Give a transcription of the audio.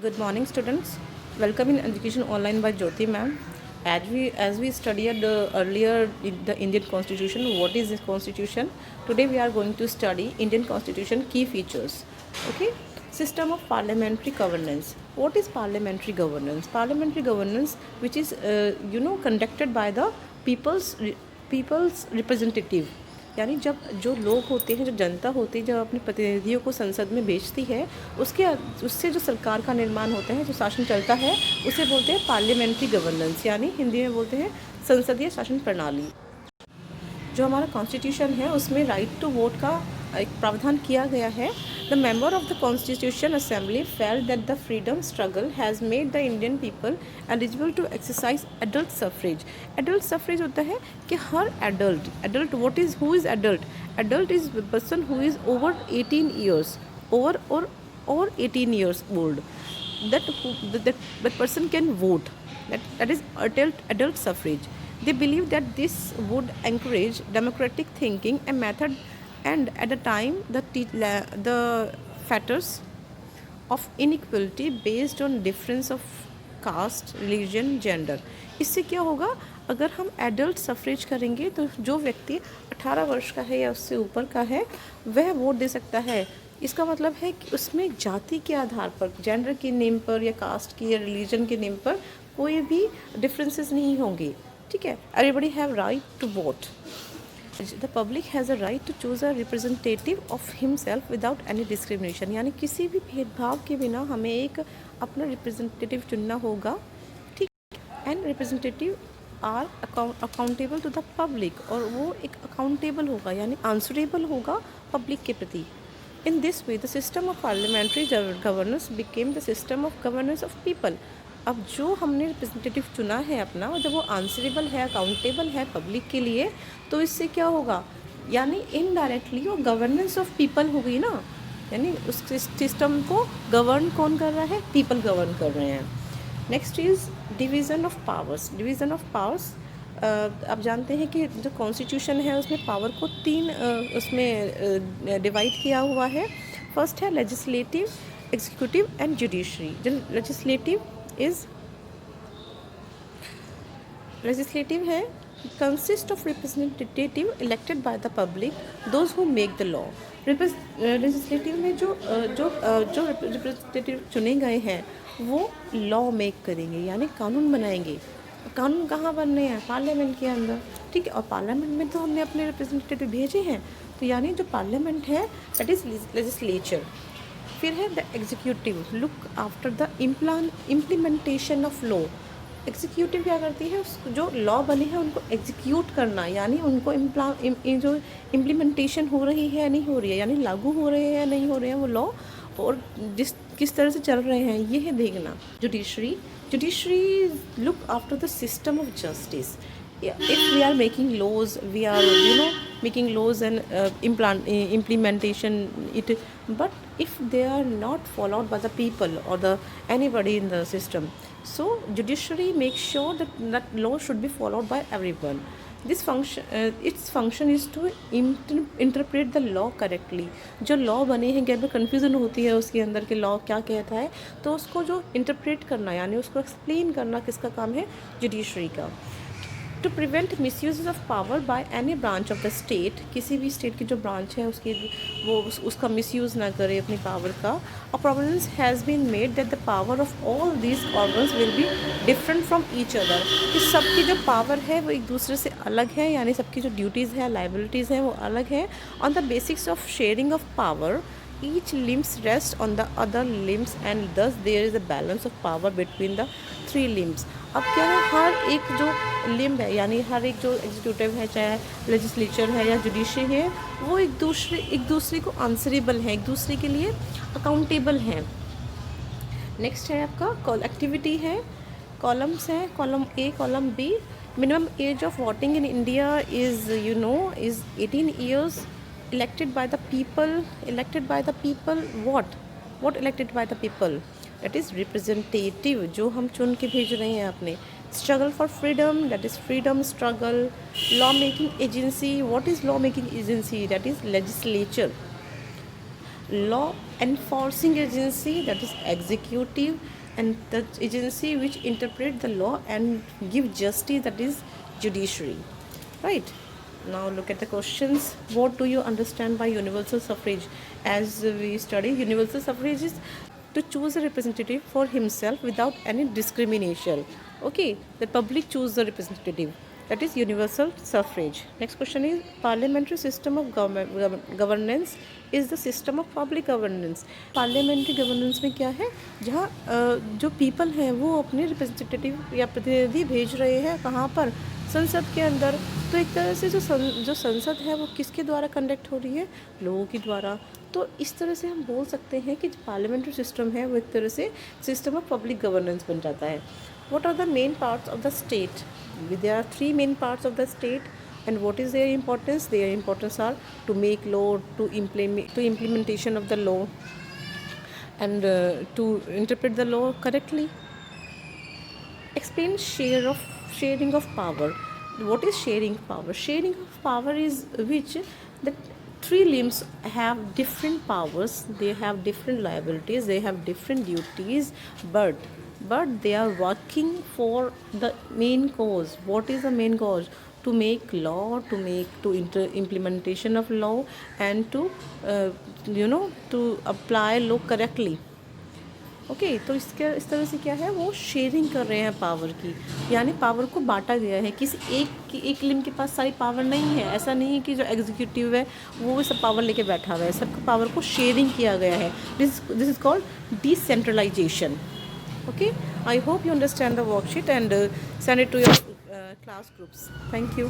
Good morning, students. Welcome in Education Online by Jyoti ma'am. As we studied earlier in the Indian Constitution, what is this Constitution? Today we are going to study Indian Constitution key features. Okay. System of parliamentary governance. What is parliamentary governance? Parliamentary governance, which is conducted by the people's representative. यानी जब जो लोग होते हैं, जो जनता होती है, जब अपने प्रतिनिधियों को संसद में भेजती है, उससे जो सरकार का निर्माण होता है, जो शासन चलता है, उसे बोलते हैं पार्लियामेंट्री गवर्नेंस, यानी हिंदी में बोलते हैं संसदीय शासन प्रणाली। जो हमारा कॉन्स्टिट्यूशन है उसमें राइट टू वोट का एक प्रावधान किया गया है। The member of the constitution assembly felt that the freedom struggle has made the Indian people eligible to exercise adult suffrage. Adult suffrage होता है कि हर adult what is who is adult is person who is over 18 years और 18 years old, that person can vote. That is adult suffrage. They believe that this would encourage democratic thinking and method, and at the time the factors of inequality based on difference of caste, religion, gender. इससे क्या होगा, अगर हम adult suffrage करेंगे तो जो व्यक्ति 18 वर्ष का है या उससे ऊपर का है वह वोट दे सकता है। इसका मतलब है कि उसमें जाति के आधार पर, जेंडर के नेम पर या कास्ट की या रिलीजन के नेम पर कोई भी डिफरेंसेस नहीं होंगे। ठीक है, everybody have right to vote. The public has a right to choose a representative of himself without any discrimination, यानी किसी भी भेदभाव के बिना हमें एक अपना रिप्रेजेंटेटिव चुनना होगा। ठीक, and representative are accountable to the public, और वो एक अकाउंटेबल होगा यानी आंसरेबल होगा पब्लिक के प्रति। In this way, the system of parliamentary governance became the system of governance of people. अब जो हमने रिप्रेजेंटेटिव चुना है अपना, जब वो आंसरेबल है, अकाउंटेबल है पब्लिक के लिए, तो इससे क्या होगा, यानी इनडायरेक्टली वो गवर्नेंस ऑफ पीपल हो गई ना, यानी उस सिस्टम को गवर्न कौन कर रहा है, पीपल गवर्न कर रहे हैं। Next is division of powers. Division of powers, आप जानते हैं कि जो कॉन्स्टिट्यूशन है उसमें पावर को तीन उसमें डिवाइड किया हुआ है। फर्स्ट है लेजिस्लेटिव, एग्जीक्यूटिव एंड जुडिशरी। जो लेजिस्लेटिव है consist of representative elected by the public, those who make the law. Legislative में जो रिप्रेजेंटेटिव चुने गए हैं वो लॉ मेक करेंगे, यानी कानून बनाएंगे। कानून कहाँ बन रहे हैं, पार्लियामेंट के अंदर। ठीक है, और पार्लियामेंट में तो हमने अपने रिप्रेजेंटेटिव भेजे हैं, तो यानी जो पार्लियामेंट है दैट इज़ लेजिस्लेचर। फिर है the executive, look after the implementation of law. Executive क्या करती है, जो लॉ बने हैं उनको एग्जीक्यूट करना, यानी उनको जो इम्प्लीमेंटेशन हो रही है या नहीं हो रही है, यानी लागू हो रहे हैं या नहीं हो रहे हैं वो लॉ, और किस तरह से चल रहे हैं ये है देखना। Judiciary look after the system of justice. If we are making laws, we are making laws and implementation it, but if they are not followed by the people or the anybody in the system, so judiciary makes sure that law should be followed by everyone. This function, its function is to interpret the law correctly. जो law बने हैं, क्या confusion होती है उसके अंदर कि law क्या कहता है, तो उसको जो इंटरप्रेट करना यानी उसको एक्सप्लेन करना किसका काम है, जुडिशरी का। To prevent misuse of power by any branch of the state, किसी भी स्टेट की जो ब्रांच है उसका मिसयूज़ ना करे अपनी पावर का। और providence has been made that the power of all these organs will be different from each other, कि सबकी जो पावर है वो एक दूसरे से अलग है, यानी सबकी जो ड्यूटीज़ है, लाइबिलिटीज़ हैं वो अलग है। On the basics of sharing of power, each limbs rest on the other limbs and thus there is a balance of power between the three limbs. अब क्या है, हर एक जो लिम्ब है, यानी हर एक जो एग्जीक्यूटिव है, चाहे लेजिस्लेचर है या जुडिशरी है, वो एक दूसरे को आंसरेबल है, एक दूसरे के लिए अकाउंटेबल हैं। नेक्स्ट है आपका एक्टिविटी है, कॉलम्स हैं, column A, column B. Minimum age of voting in India is 18 years. Elected by the people, what elected by the people, that is representative, जो हम चुन के भेज रहे हैं अपने। struggle for freedom, that is freedom struggle. law making agency, what is law making agency, that is legislature. law enforcing agency, that is executive, and the agency which interpret the law and give justice, that is judiciary. Right. Now look at the questions. What do you understand by universal suffrage? As we study, universal suffrage is to choose a representative for himself without any discrimination. Okay, the public choose the representative. That is universal suffrage. Next question is parliamentary system of governance is the system of public governance. Parliamentary governance में क्या है, जहाँ जो people हैं वो अपने representative या प्रतिनिधि भेज रहे हैं कहाँ पर, संसद के अंदर. तो एक तरह से जो संसद है वो किसके द्वारा कंडक्ट हो रही है, लोगों के द्वारा. तो इस तरह से हम बोल सकते हैं कि पार्लियामेंट्री सिस्टम है वो एक तरह से सिस्टम ऑफ पब्लिक गवर्नेंस बन जाता है. What are the main parts of the state? There are 3 main parts of the state. And what is their importance? Their importance are to make law, to implementation of the law, and to interpret the law correctly. Explain sharing of power. What is sharing power? Sharing of power is which the 3 limbs have different powers, they have different liabilities, they have different duties, but they are working for the main cause. What is the main cause? To make law, to implementation of law, and to to apply law correctly. Okay तो इस तरह से क्या है, वो sharing कर रहे हैं पावर की, यानी पावर को बांटा गया है. किसी एक लिम के पास सारी पावर नहीं है. ऐसा नहीं है कि जो एग्जीक्यूटिव है वो सब पावर लेके बैठा हुआ है. सबको पावर को शेयरिंग किया गया है. This is called decentralisation. Okay, I hope you understand the worksheet and send it to your class groups. Thank you.